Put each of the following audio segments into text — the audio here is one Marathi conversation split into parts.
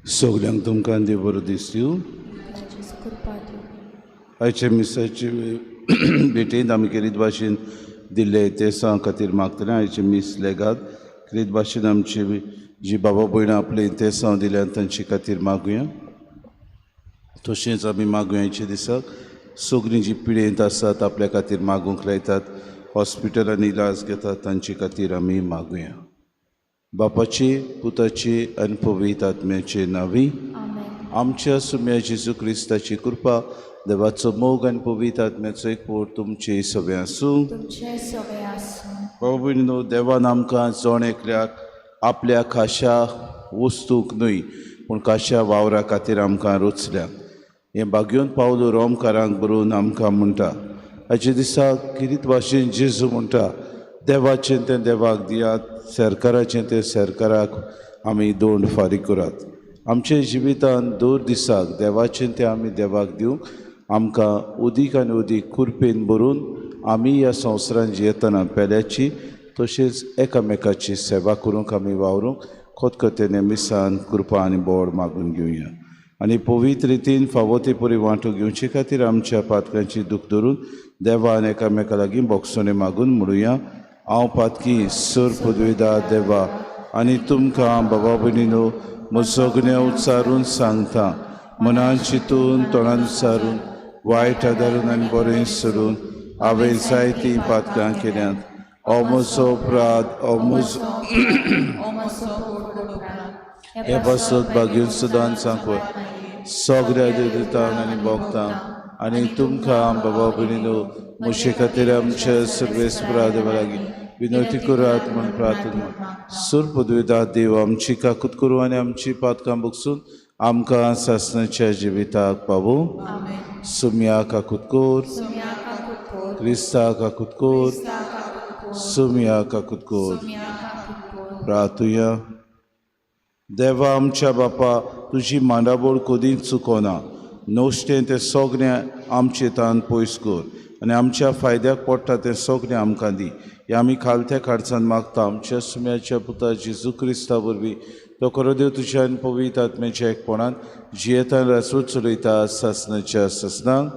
सगल्यांक तुमकां देव बरो दीस दिवं. आयचे मिसाचे भेटेंत आमी कितें भाशेन दिल्ले तेसा खातीर मागतलें. आयचे मीस लेगात कितें भाशेन आमची जी बाबा भयण आपले तेसां दिल्यात तांचे खातीर मागुया. तशेंच आमी मागुया आयच्या दिसाक सगळीं जी पिडेंत आसात आपल्या खातीर मागूंक लायतात, हॉस्पिटलांनी इलाज घेतात तांचे खातीर आमी मागुया. बापाची, पुताची आनी पवित्र आत्म्याचे नांवी. आमच्या सुम्या जेजू क्रिस्ताची कृपा, देवाचो मोग आनी पवित्र आत्म्याचो एकवट तुमचे सगळे आसूं. बाबा भयणीनो, देवान आमकां जोण एकल्याक आपल्या खाशा वस्तूक न्हय पूण खाशा वावरा खातीर आमकां रचल्या. हें भाग्योन पावलो रोमकारांक बरोवन आमकां म्हणटा. हाचे दिसाक कितें भाशेन जेजू म्हणटा, देवाचें तें देवाक दियात, सरकाराचें तें सरकाराक आमी दोंड फारीक करात. आमच्या जिवितांत दर दिसाक देवाचें तें आमी देवाक दिवंक आमकां उदीक आनी उदीक कुरपेन भरून आमी ह्या संवसारांत जियेतना पेल्याची तशेंच एकामेकाची सेवा करूंक आमी वावरूंक खतखतेने मिसान कृपा आनी बोड मागून घेवया. आनी पवित्र रितीन फावो ती परी वांटो घेवचे खातीर आमच्या पातकांची दूख धरून देवान एकामेका लागीं बोगसोने मागून म्हणुया. हांव पातकी सर पदवीदार देवा आनी तुमकां बाबा भयणीनो म्हजो गुन्यांव उच्चारून सांगता. मनान चिंतून तोंडान विचारून वायट आदारून आनी बरें सरून हांवें जायतीं पातकां केल्यांत. हो म्हजो अपराध, हो म्हजो हे पासत भाग्यून सुदान सांगपय सगळ्या देवतांक आनी भोगतांक आनी तुमकां बाबा भयणीनो म्हजे खातीर आमच्या सर्वेस्परा देवा लागीं विनवती करात म्हूण प्रार्थना. सूर पदवीदार देव आमची काकूत करूं आनी आमची पातकां भोगसून आमकां सासणाच्या जिविताक पावो. सुम्या काकूत कोर, क्रिस्ता काकूत कोर, सुम्या काकूत कोर. प्रार्थुया. देवा आमच्या बापा, तुजी मांडाबोड कदींच चुकोना. नोश्टें तें सगळें आमचे तान पयस कर आनी आमच्या फायद्याक पडटा तें सगळें आमकां दी. हे आमी खालत्या काडसान मागता आमच्या सुम्याच्या पुता जेजू क्रिस्ता वरवीं. तो खरो देव तुज्या आनी पवित्र आत्म्याच्या एकपणान जियेतान रासवत चलयता सासणाच्या सासणांक.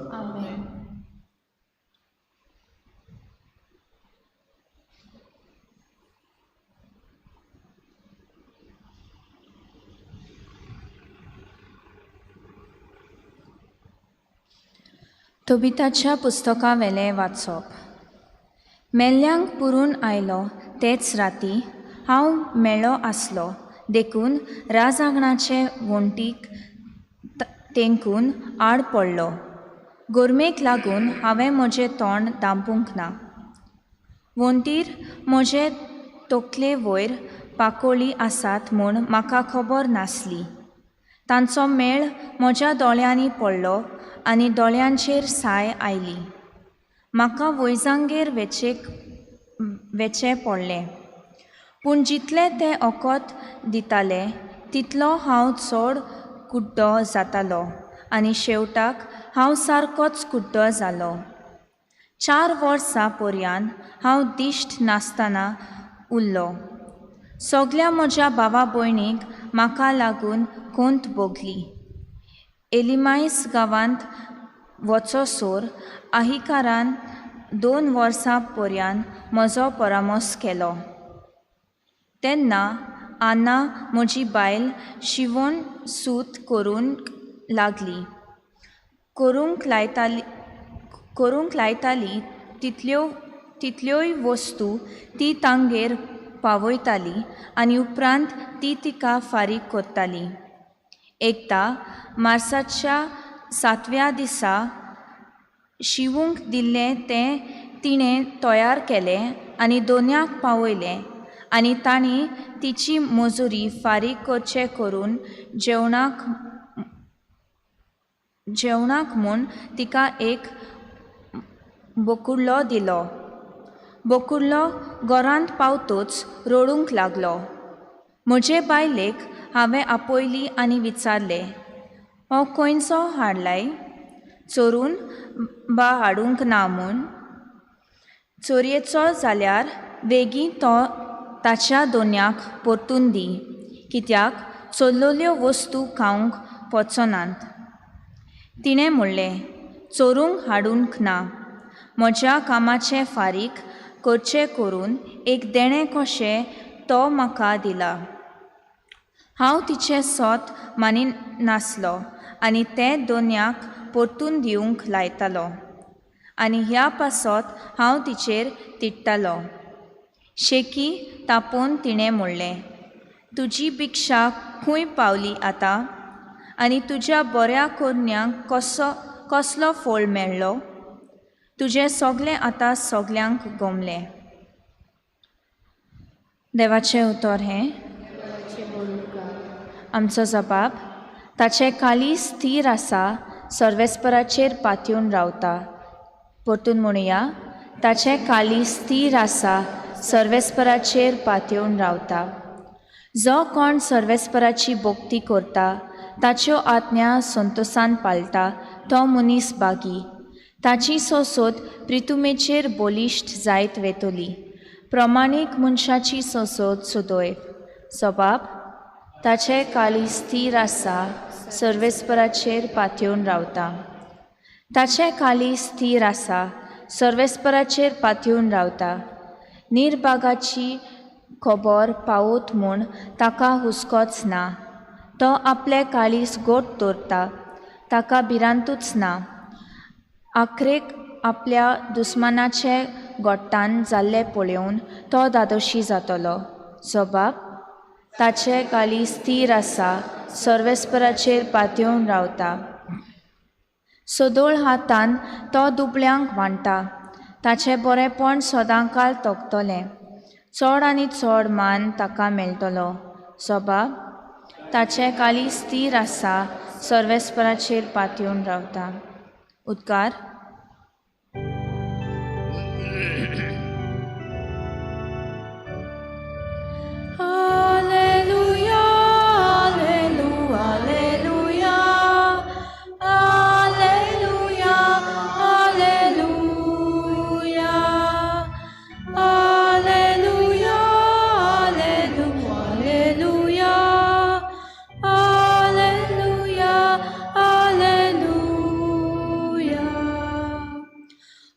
तोबिताच्या पुस्तका वेले वाचप. मेल्ल्यांक पुरून आयलो तेच राती हांव मेळ्ळो आसलो देखून राजांगणाचे वणटीक तेंकून आड पडलो. गोरमेक लागून हांवें म्हजें तोंड धांपूंक ना. वणटीर म्हजे तोकले वयर पाकोळी आसात म्हूण म्हाका खबर नासली. तांचो मेळ म्हज्या दोळ्यांनी पडलो आनी दोळ्यांचेर साय आयली. म्हाका वैजांगेर वेचें पडलें. पूण जितलें ते ओकोत दिताले तितलो हांव चड कुड्डो जातालो आनी शेवटाक हांव सारकोच कुड्डो जालो. 4 वर्सां पर्यान हांव दिश्ट नासतना उरलो. सगल्या म्हज्या भावा भयणीक म्हाका लागून खोंत भोगली. एलिमाईस गांवांत वचोसोर आहिकारान 2 वर्सां पर्यान म्हजो परामोस केलो. तेन्ना आना म्हजी बायल शिवण सूत करूंक लागली. करूंक लायताली तितल्योय वस्तू ती तांगेर पावयताली आनी उपरांत ती तिका फारीक करताली. एकदां मार्साच्या 7व्या दिसा शिवूंक दिल्लें तें तिणें तयार केलें आनी दोनयाक पावयलें आनी तांणी तिची मजुरी फारीक करचें करून जेवणाक म्हूण तिका एक बोकुडलो दिलो. बोकुडलो घरांत पावतूच रडूंक लागलो. म्हजे बायलेक हांवें आपयली आनी विचारलें, हो खंयचो हाडलाय? चोरून बा हाडूंक ना म्हूण. चोरयेचो जाल्यार बेगीन तो ताच्या दोनयाक परतून दी, कित्याक चोरलोल्यो वस्तू खावंक पोचनात. तिणें म्हणलें, चोरूंक हाडूंक ना. म्हज्या कामाचें फारीक करचें करून एक देणें कशें तो म्हाका दिला. हांव तिचें सोत मानिनासलो आनी तें दोनयाक परतून दिवंक लायतालो. आनी ह्या पासत हांव तिचेर तिडटालो. शेकी तापोवन तिणें म्हणलें, तुजी भिक्षा खंय पावली आतां? आनी तुज्या बऱ्या कोन्यांक कसलो फळ मेळ्ळो? तुजें सगलें आतां सगल्यांक गमलें. देवाचें उतर हें. आमचो जबाब, ताचें काळीज स्थिर आसा, सर्वेस्पराचेर पातयेवन रावता. परतून म्हणुया, ताचें काळीज स्थिर आसा, सर्वेस्पराचेर पातयेवन रावता. जो कोण सर्वेस्पराची भोक्ती करता, ताच्यो आज्ञा संतोशान पाळटा, तो मनीस बागी. ताची सोसोत प्रितुमेचेर बोलिश्ट जायत वेतोली. प्रमाणीक मनशाची सोसोत सुदोय. जबाब, ताचें काळीज स्थिर आसा, सर्वेस्पराचेर पातयेवन रावता. ताचें काळीज स्थिर आसा, सर्वेस्पराचेर पातयेवन रावता. निर्भागाची खबर पावोत म्हूण ताका हुस्कोच ना. तो आपलें काळीज गोट दवरता, ताका भिरांतूच ना. आखरेक आपल्या दुस्मानाचे गोट्टान जाल्ले पळोवन तो दादोशी जातलो. जबाब, ताचें काळीज स्थिर आसा, सर्वेस्पराचेर पातयेवन रावता. सदोळ हातान तो दुबळ्यांक वांटा. ताचें बरेंपण सदांकाळ तोगतलें. चड आनी चड मान ताका मेळटलो. जबाब, ताचें काळीज स्थिर आसा, सर्वेस्पराचेर पातयेवन रावता. उद्गार.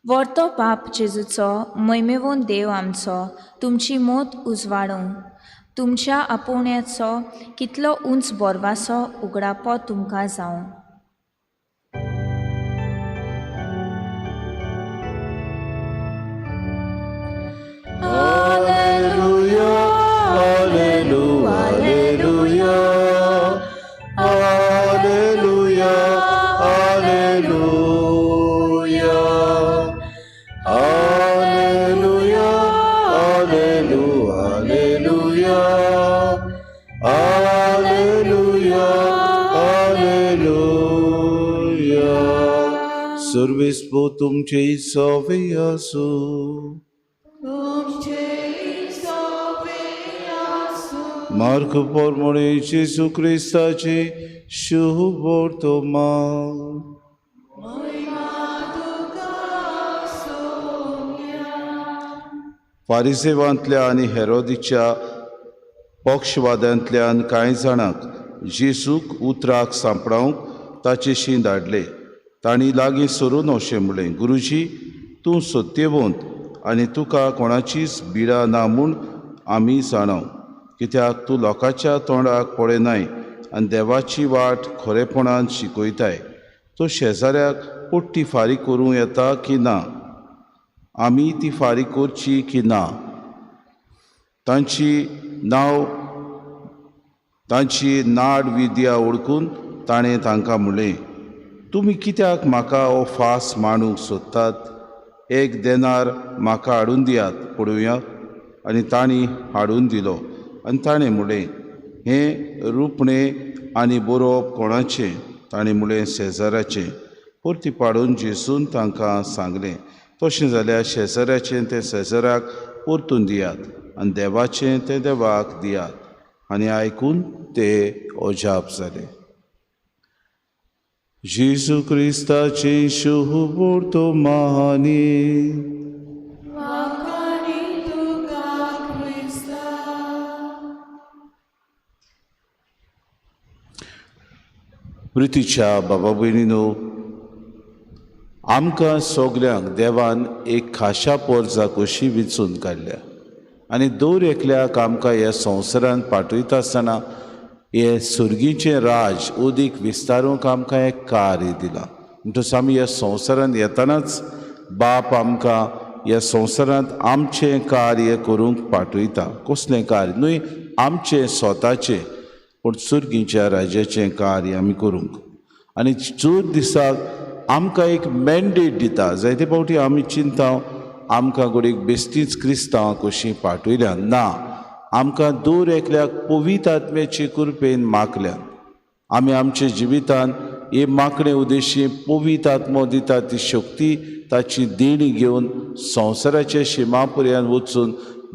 वर्तो बाप जेजूचो, मैमेवोन देव आमचो, तुमची मोत उजवाडूं. तुमच्या आपोवण्याचो कितलो उंच बोरवासो उगडापो तुमकां जावं. Alleluia, Alleluia, Alleluia, Alleluia, Alleluia, Alleluia, Alleluia, Alleluia, Alleluia. Servispo तुमचे सवे आसो. मार्क पोरमोणे जेजू क्रिस्ताचे शुभ वर्तमान. फारिसेवांतल्या आनी हेरोदीच्या पक्षवाद्यांतल्यान कांय जाणांक जेजूक उतराक सांपडावंक ताचेशी धाडले. तांणी लागीं सरून अशें म्हणलें, गुरुजी, तूं सत्यवंत आनी तुका कोणाचीच बिडा ना म्हूण आमी जाणाव. कित्याक तूं लोकांच्या तोंडाक पळयनाय आनी देवाची वाट खरेपणान शिकयताय. तो शेजाऱ्याक पोट्टी फारीक करूं येता की ना? आमी ती फारीक करची की ना? तांची नाड विद्या ओळखून ताणें तांकां म्हणलें, तुमी कित्याक म्हाका हो फास मांडूंक सोदतात? 1 देनार म्हाका हाडून दियात पळोवया. आनी तांणी हाडून दिलो. आनी ताणें म्हणलें, हें रुपणें आनी बरोवप कोणाचें? ताणें म्हणलें, शेजाऱ्याचें. परती पाडून जेजून तांकां सांगलें, तशें जाल्यार शेजाऱ्याचें तें शेजाऱ्याक परतून दियात आनी देवाचें तें देवाक दियात. आनी आयकून ते अजाप जाले. जेजू क्रिस्ताचे शुभ वर्तमानी. प्रितीच्या बाबा भयणीनो, आमकां सगल्यांक देवान एक खाशा पोरजा कशी वेंचून काडल्या आनी दर एकल्याक आमकां ह्या संवसारांत पाठयता आसतना हे सुर्गीचें राज उदीक विस्तारूंक आमकां एक कार्य दिलां. म्हणटच आमी ह्या संवसारांत येतनाच बाप आमकां ह्या संवसारांत आमचें कार्य करूंक पाठयता. कसलें कार्य न्हय आमचें स्वताचें, पूण सुर्गीच्या राजाचें कार्य आमी करूंक. आनी चोर दिसाक आमकां एक मॅन्डेट दिता. जायते फावटी आमी चिंता आमकां घडीक बेश्टीच क्रिस्तांवां कशीं पाठयल्या. ना, आमकां दर एकल्याक पवित्र आत्म्याचे कृपेन मागल्यान आमी आमच्या जिवितांत हे मागणे उद्देशी पवित्र आत्मो दिता ती शक्ती ताची देणी घेवन संवसाराच्या शिमा पर्यंत वचून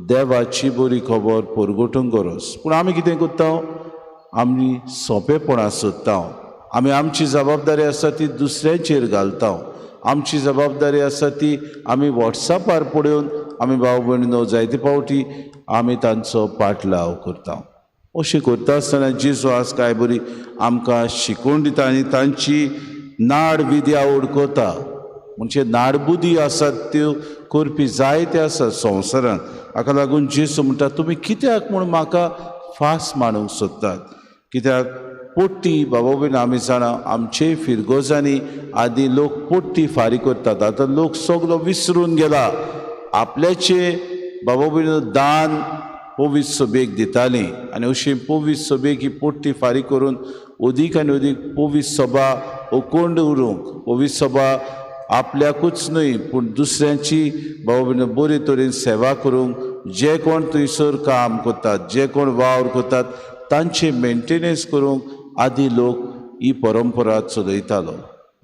देवाची बरी खबर परगटूंक गरज. पूण आमी कितें करता? आमी सोंपेपणां सोदता. आमी आमची जबाबदारी आसा ती दुसऱ्यांचेर घालता. आमची जबाबदारी आसा ती आमी वॉट्सॅपार पळोवन आमी भाव भयणीनो जायते फावटी आमी तांचो पाटलाव करता. अशें करता आसतना जेजू आज काय बरी आमकां शिकवण दिता आनी तांची नाड विधी उडकता. म्हणजे नाडबुदी आसात त्यो करपी जायते आसात संवसारांत. हाका लागून जेजू म्हणटा तुमी कित्याक म्हूण म्हाका फास मारूंक सोदतात? कित्याक पोट्टी बाबा बीन आमी जाणा आमचे फिरगोजांनी आदीं लोक पोट्टी फारी करतात. आतां लोक सगलो विसरून गेला. आपल्याचे बाबा बीन दान पवित्र सभेक दितालीं आनी अशी पवित्र सभेक ही पोट्टी फारी करून अदीक आनी अदीक पवित्र सभा अखंड उरूंक, पवित्र सभा आपल्याकूच न्हय पूण दुसऱ्यांची बाबा बीन बरे तरेन सेवा करूंक, जे कोण थंयसर काम करतात, जे कोण वावर करतात तांचे मेंटेनन्स करूंक आदीं लोक ही परंपरा चलयतालो.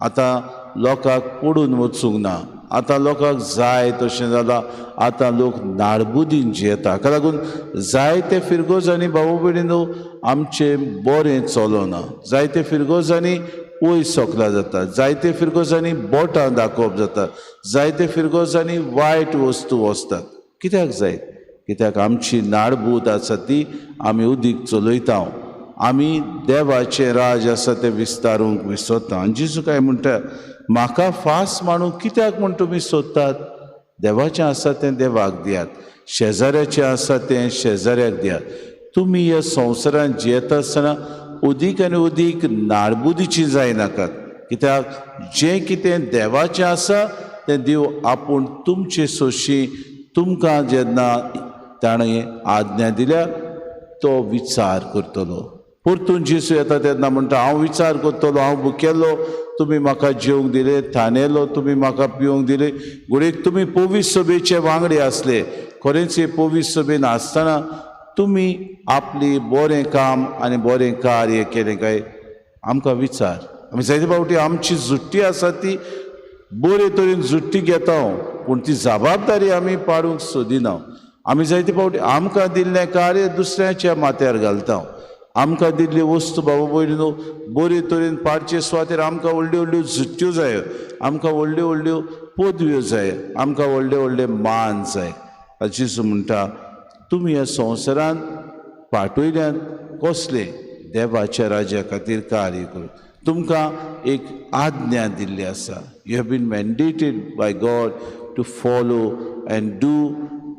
आतां लोकांक पडून वचूंक ना. आतां लोकांक जाय तशें जालां. आतां लोक नाडबुदीन जियेता. हाका लागून जायते फिरगोजांनी बाबा भयणीनो आमचें बरें चलोना. जायते फिरगोजांनी वयर सकला जाता. जायते फिरगोजांनी बोटां दाखोवप जाता. जायते फिरगोजांनी वायट वस्तू वचतात. कित्याक जाय? कित्याक आमची नाडबूद आसा ती आमी उदीक चलयता. आमी देवाचें राज आसा तें विस्तारूंक विसरता. आनी जेजू काय म्हणटा म्हाका फास मारूंक कित्याक म्हूण तुमी सोदतात? देवाचें आसा तें देवाक दियात, शेजाऱ्याचें आसा तें शेजाऱ्याक दियात. तुमी ह्या संवसारांत जियेता आसतना उदीक आनी उदीक नाडबुदीची जायनाकात. कित्याक जें कितें देवाचें आसा तें देव आपूण तुमचे सोशी तुमकां जेन्ना ताणें आज्ञा दिल्या तो विचार करतलो. परतून जेजू येता तेन्ना म्हणटा हांव विचार करतलो. हांव भुकेलो तुमी म्हाका जेवंक दिले, थानेलो तुमी म्हाका पिवंक दिले. घडीक तुमी पवित्र सभेचे वांगडी आसले. खरेंच हे पवित्र सभेन आसतना तुमी आपली बरें काम आनी बरें कार्य केलें काय? आमकां विचार. आमी जायते फावटी आमची जुट्टी आसा ती बरे तरेन जुट्टी घेता पूण ती जबाबदारी आमी पाडूंक सोदिना. आमी जायते फावटी आमकां दिल्लें कार्य दुसऱ्याच्या माथ्यार घालता. आमकां दिल्ली वस्तू बाबा भयणीनो बरे तरेन पाडचे सुवातेर आमकां व्हडल्यो व्हडल्यो जुट्ट्यो जाय, आमकां व्हडल्यो व्हडल्यो पदव्यो जाय, आमकां व्हडले व्हडले मान जाय. जेजू म्हणटा तुमी ह्या संवसारांत पाठयल्यान कसले? देवाच्या राजा खातीर कार्य करूं. तुमकां एक आज्ञा दिल्ली आसा. You have been mandated by God to follow and do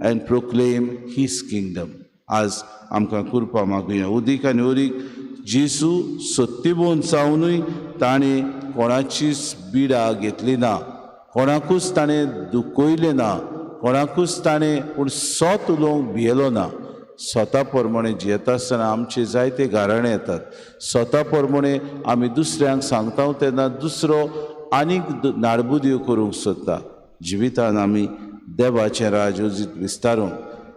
and proclaim his kingdom. आज आमकां कृपा मागुया. उदीक आनी उदीक जेजू सत्यबोन जावनूय ताणें कोणाचीच बिडा घेतली ना, कोणाकूच ताणें दुखयलें ना, कोणाकूच ताणें पूण सोत उलोवंक भियेलो ना. स्वता प्रमाणे जियेता आसतना आमचे जायते गाराणे येतात. स्वता प्रमाणे आमी दुसऱ्यांक सांगता तेन्ना दुसरो आनीक नाडबुद्यो करूंक सोदता. जिवितान आमी देवाचें राज उजीत विस्तारूंक,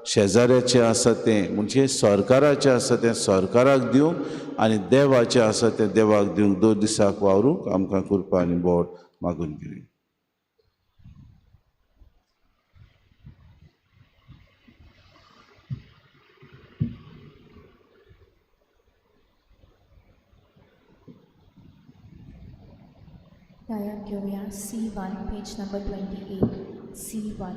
शेजाऱ्याचें आसा तें म्हणजे सरकाराचें आसा तें सरकाराक दिवंक आनी देवाचें आसा तें देवाक दिवंक दोन दिसाक वावरूंक आमकां कृपा आनी बोड मागून घेवया. Diane Gyoya, C1, page number 28, C1.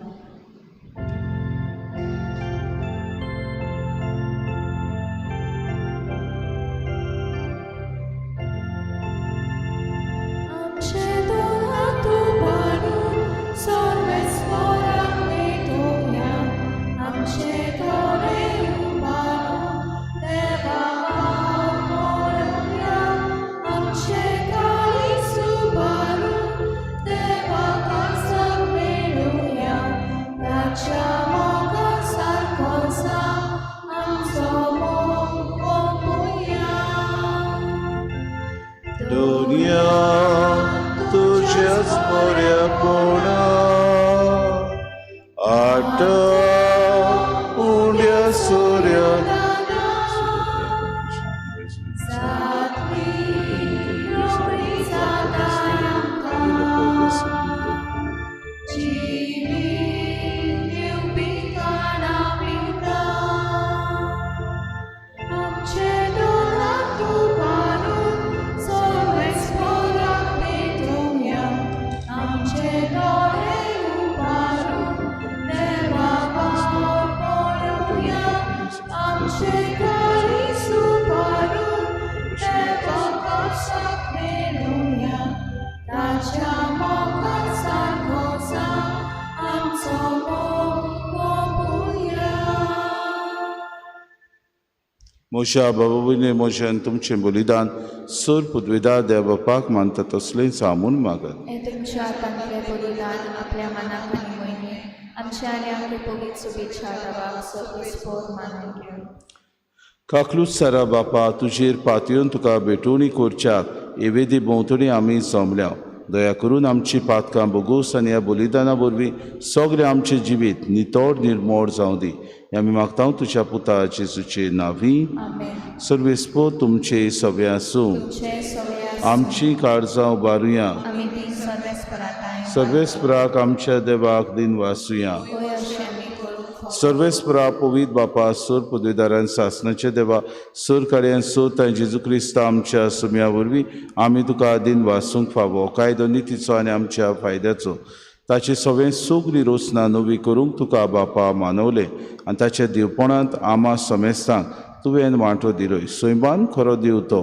दुनिया तुझ्याच बऱ्यापणा आठ उंड्या सोऱ्या मोशा बाबाबुने मोशान तुमचें बलिदान सूर पृथ्वीदा देव बापाक मानता तसलें सामून मागत. हे तुमच्या पंथले बलिदान आपल्या मनाक आनी मोहिनी आमच्या आनी आमचे पवित्र शुभेच्छा दावाक सर्वस्पोर मानून घेवन. काकलूच सारा बापा तुजेर पातयेवन तुका भेटोवणी करच्याक एवेदी भोंवतणी आमी जमल्या. दया करून आमची पातकां बोगूस आनी ह्या बलिदाना वरवीं सगळें आमचें जिवीत नितोड निर्मोळ जावं दी. आमी मागता तुज्या पुता जेजूचे नांवी. आमेन. सर्वेस्पो तुमचे सगळे आसूं. तुमचे सगळे आमची काळजां उबारुया. आमी ती सर्वेस्पराताय सर्वेस्पराक आमच्या देवाक दिन वासुया. होय अशें आमी करूंक सर्वेस्परा पवित्र बापा सूर पदवीदारान सासणाचे देवा सूर काड्यान सूर थंय जेजू क्रिस्त आमच्या सुम्या वरवीं आमी तुका दिन वासूंक फावो कायदो नितीचो आनी आमच्या फायद्याचो ताचे सगळें सूख निरोसना नवी करूंक तुका बापा मानवलें आनी ताच्या दिवपणांत आमा समेस्तांक तुवें वांटो दिलोय. सैमान खरो दिव तो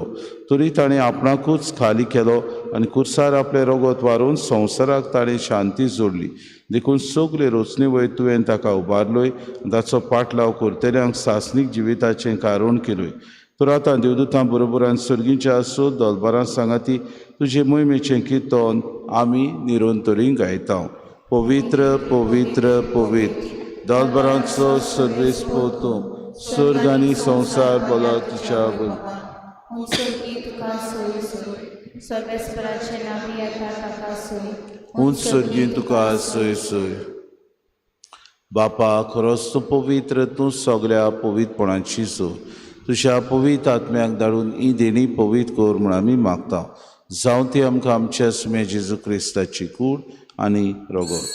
तरी ताणें आपणाकूच खाली केलो आनी कुर्सार आपले रगत वारून संवसाराक ताणें शांती जोडली. देखून सगळे रोचणे वयर तुवें ताका उबारलोय ताचो पाटलाव करतल्यांक सासनीक जिविताचें कारण केलोय. तर आतां देवदूतां बरोबरान सर्गीच्या आसूं दलबारां सांगाती तुजे मोहिमेचें किर्तन आमी निरंतरी गायता. पवित्र पवित्र पवित्र दलबारांचो सर्वेस्पो तूं स्वर्ग आनी संवसार बोला तुज्या उंचगी तुका सोय सोय सर्वेस्पराचे नांवी येता ताका सोय उंच सर्गी तुका सोय सोय. बापा खरोच तूं पवित्र तूं सगळ्या पवित्रपणाची सोय. तुज्या पवित्र आत्म्याक धाडून ही देणी पवित्र कर म्हूण आमी मागता. जावं ती आमकां आमच्या सुम्या जेजू क्रिस्ताची कूड आनी रगत.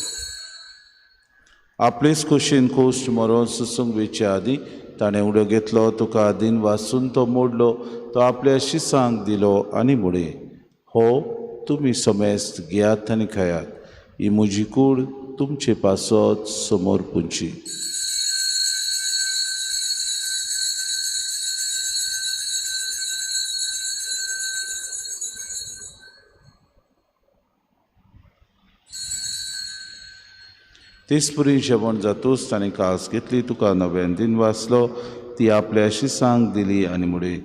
आपलेच खोशेन खोश्ट मरोन सुसूंक वेच्या आदीं ताणें उडो घेतलो तुका दिन वाचून तो मोडलो तो आपल्या शिसांक दिलो आनी मुडे हो तुमी समेस्त घेयात आनी खायात. ही म्हजी कूड तुमचे पासत समोर पुंची. तेचपुरी जेवण जातूच ताणें कास घेतली तुका नव्यान दिन वाचलो ती आपल्या शिसांक दिली आनी मुडे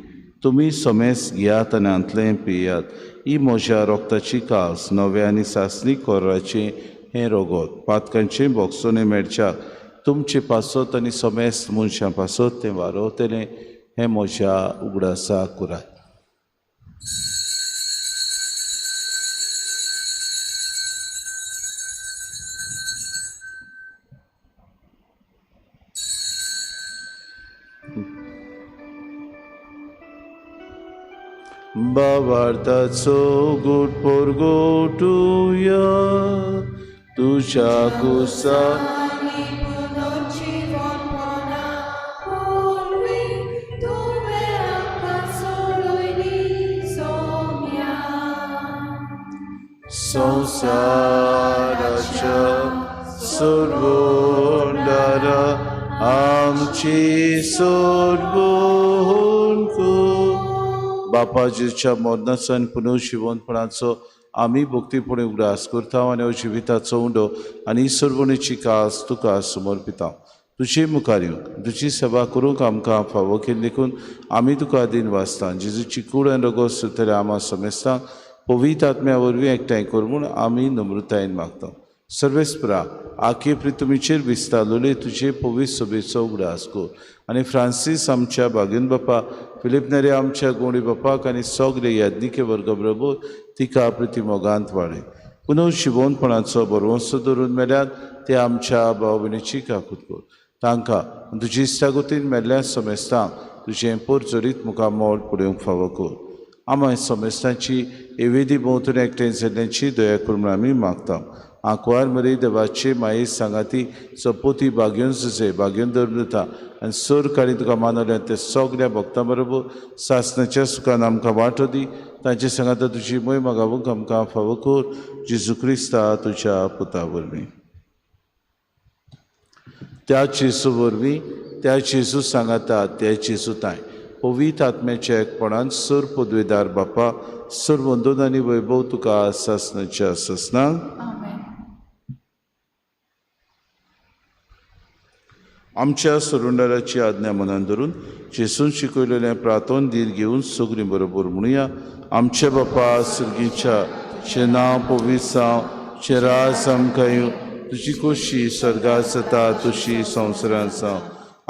तुमी समेस्त घेयात आनी आंतलें पियात. ही म्हज्या रोगताची कास नव्या आनी सासनीक कोराचें हें रगत पातकांचें बोगसोने मेळच्याक तुमचे पासत आनी समेस्त मनशां पासत तें वारोवतलें हें म्हज्या उगडासा करात. बावार्थाचो गोड पोरगोटुया तुझ्या कुसा संसाराच्या सोडवणारा आमची सोडवण कर. बापा जेच्या मरणासान पुनः शिवणपणाचो आमी भक्तीपणे उगडास करता आनी जिविताचो उंडो आनी सोडवणेची कास तुका समर्पिता. तुजे मुखार येवंक तुजी सेवा करूंक आमकां फावो केली देखून आमी तुका दिन वाचता. जेजूची कूड आनी रगत सुतले आमा समेस्तांक पवित्र आत्म्या वरवीं एकठांय कर म्हूण आमी नम्रतायेन मागता. सर्वेस्परा आखे प्रितुमीचेर विस्तारलोले तुजे पवित्र सोबेचो उगडास कर. आनी फ्रांसीस आमच्या बागेन बापा, फिलिप नेरे आमच्या गोंडी बापाक आनी सगळे यादनिके वर्ग बरोबर तिका प्रतिमोगांत वाडय. पुनव शिवोनपणाचो बरवंसो धरून मेल्यात ते आमच्या भाव भयणीची काकूत कर. तांकां तुजी इश्टागोतीन मेल्ल्या समेस्तांक तुजें पोरचोरीत मुखामोल पुडेवंक फावो कर. आमी समेस्तांची एवेदी भोंवतून एकठांय जाल्ल्याची दया कर म्हूण आमी मागता. आंकवार मरे देवाचे माये सांगाती सपोती बागेवन झुजे बागेवन धरून आनी सोर काळी तुका मानवल्या ते सगळ्या भक्तां बरोबर सासणाच्या सुखान आमकां वांटो दी. तांचे सांगाता तुजी मोय मागावूंक आमकां फावो कर. जेजू क्रिस्ता तुज्या पुता वरवीं. त्या जेजू वरवीं त्या जेजू सांगाता त्या जेजू ताय पवित्र आत्म्याच्या एकपणान सोर पदवेदार बापा सोर वंदन आनी वैभव तुका सासणाच्या ससनांक आमेन. आमच्या सुरुंडाराची आज्ञा मनान धरून जेसून शिकयलेलें प्रार्थोन धीर घेवन सगळीं बरोबर म्हणुया. आमच्या बापा सुर्गीच्या चे नांव पवित्र जावं, चे राज आमकां येवं, तुजी खोशी स्वर्गांत जाता तशी संवसारांत जावं.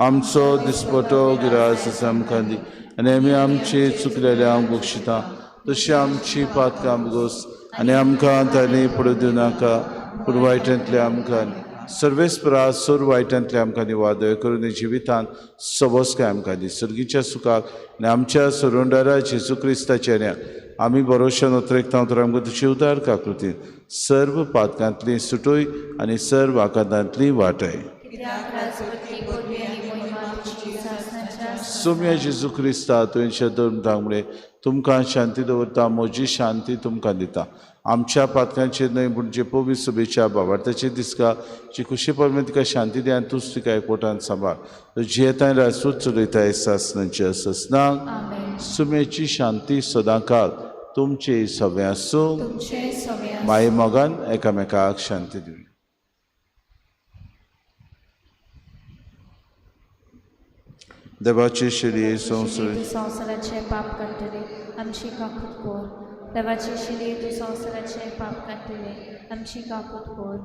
आमचो दिसपटो गिरास आमकां दी आनी आमी आमचे चुकलेल्यांक बक्षिता तशी आमची पातकां बगोस आनी आमकां ताणे पडूं दिवं नाका पूण वायटांतले आमकां सर्वेस्परा सोर वायटांतले आमकां निवादय करून जिवितांत सबोसकाय आमकां दी. सर्गीच्या सुखाक आनी आमच्या सुरोंडारा जेजू क्रिस्ताच्या आमी भरोशान उतरेकता तर आमकां तुजी उदार काकृतीन सर्व पातकांतली सुटोय आनी सर्व आकांतांतली वाटाय. सोम्या जेजू क्रिस्ता तुवेंच्या धर्म धांगडे तुमकां शांती दवरता. म्हजी शांती तुमकां दिता. आमच्या पातकांचेर न्हय पूण जे पवित्र सभेच्या भावार्थाचेर दिसका जी खुशी परमे तिका शांती दे आनी तूंच तिका एकवटान सांबाळ. तुजी येताय राजपूत चलयताय सासणाच्या ससनांक. सुमेची शांती सदां काळ तुमचे सगळ्या आसूं. माये मोगान एकामेकाक शांती दिवं. देवाचे शिडी संवसाराचे पाप काडटले आमची काकूत कोर. देवाचे शिडी तूं संवसाराचे पाप काडटले आमची काकूत कोर.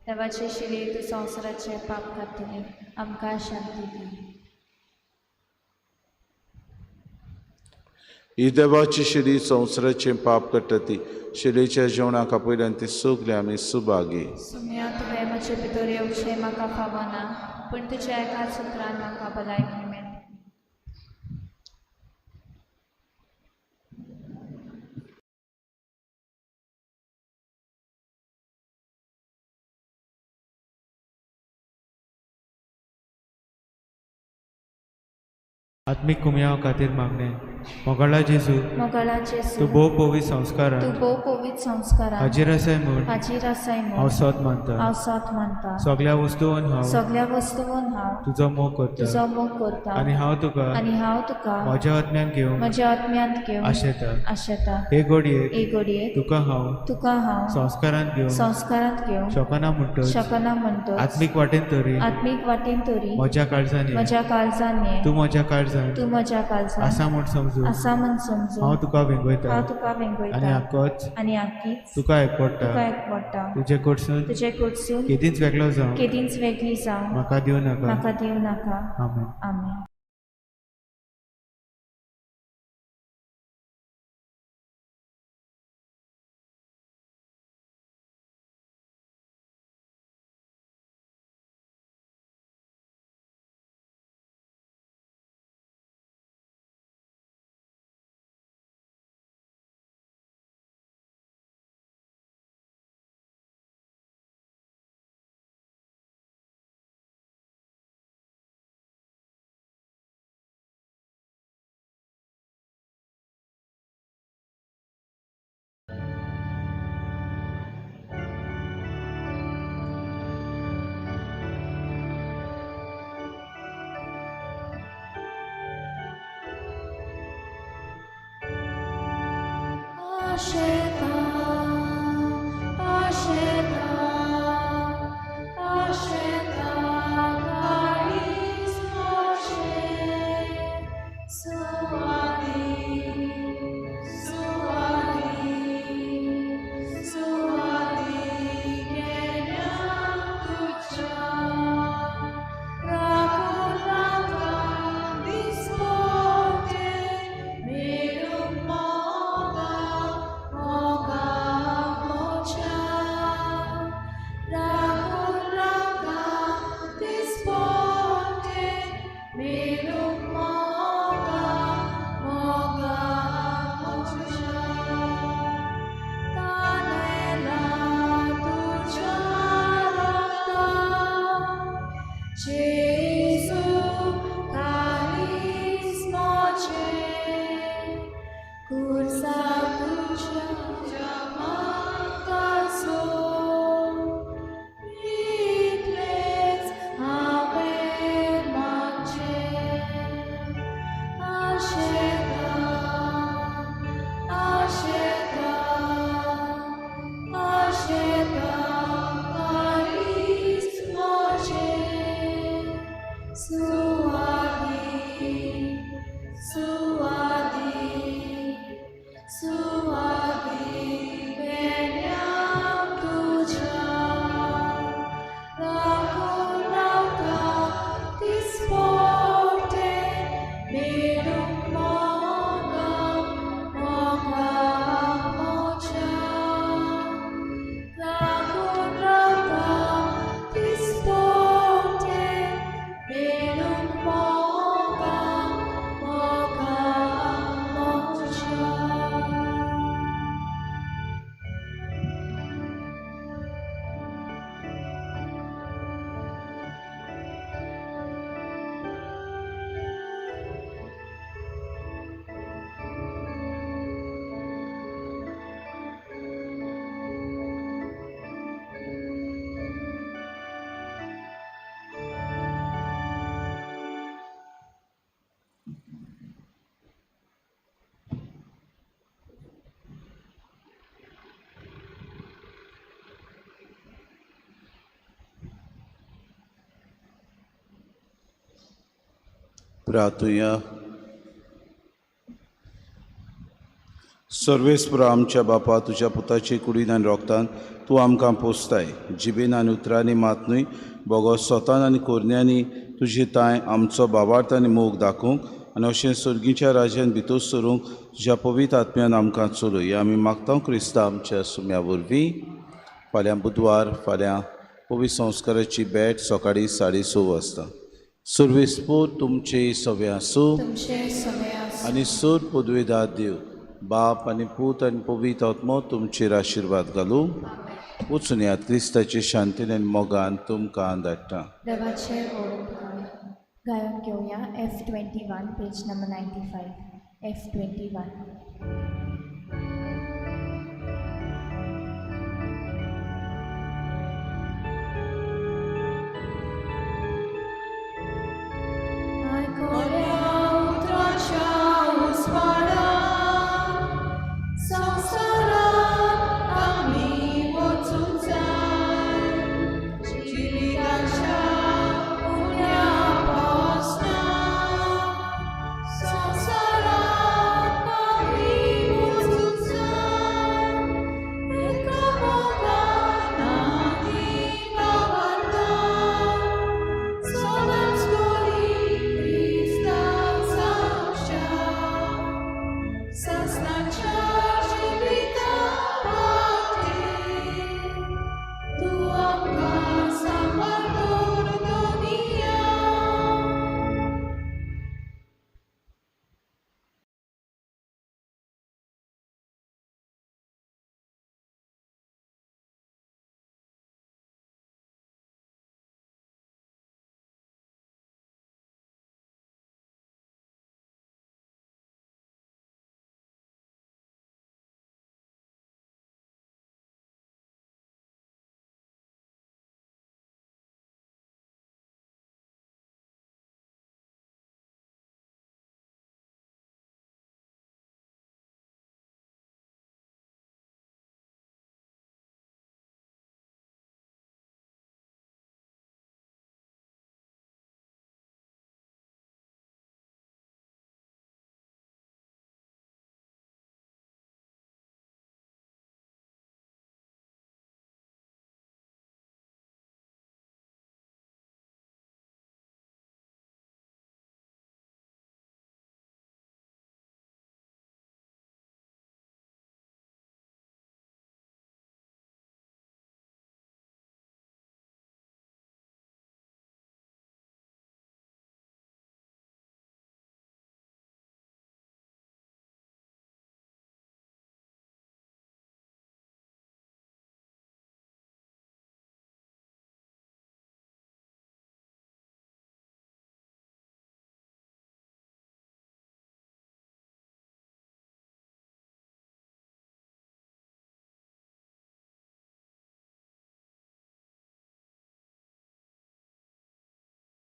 देवाचे शिडी तूं संवसाराचे पाप काडटले आमकां शांती दी. ही देवाची शिडी संवसाराचे पाप काडटा ती शिडीच्या जेवणाक आपयल्यान ती सगळे आमी सुभागी. सुम्या तुवें म्हजे भितर येवचें म्हाका फावो ना पूण तुज्या एका सुत्रान म्हाका भलायकी मेळटा. आत्मिक कुमयाव खातीर मागणें. मोगाळा जेजू तूं भोव पवित्र संस्कारान हाजीर आसाय म्हूण हांव सत मानता. सगळ्या वस्तूंत हांव तुजो मोग करता आनी हांव तुका म्हज्या आत्म्यान घेवन आशेता. हे घडयेक तुका हांव संस्कारांत घेवन शकना म्हणटच आत्मीक वाटेन तरी म्हज्या काळजांनी तूं म्हज्या काळजांत आसा म्हूण समजून हांव तुका वेंगयता आनी आख्खीच तुका एकवडटा. तुजे कडसून केदींच वेगळी जावं म्हाका दिवं नाका. आमेन. प्रार्थुया. सर्वेस्पुरा आमच्या बापा, तुझ्या पुताचे कुडीन आनी रोगतान तूं आमकां पोसताय. जिबेन आनी उतरांनी मात न्हय, बोगो सोतान आनी कोरन्यांनी तुजी ताय आमचो बाबार्थ आनी मोग दाखोवंक आनी अशें सर्गीच्या राज्यान भितर सरूंक तुज्या पवित्र आत्म्यान आमकां चलय. आमी मागता क्रिस्ता आमच्या सुम्या वरवीं. फाल्यां बुधवार, फाल्यां पवित्र संस्काराची बॅट सकाळीं 6:30 वाजता. सर्वेस्पूर तुमचे सवे आसूं आनी सर पदवेदार देव बाप आनी पूत आनी पवित्र आत्मो तुमचेर आशिर्वाद घालूं. वचून येयात, क्रिस्ताचे शांतीन आनी मोगान तुमकां धाडटा. देवाचे ओळख गायन घेवया F21 पेज नंबर 95 F21.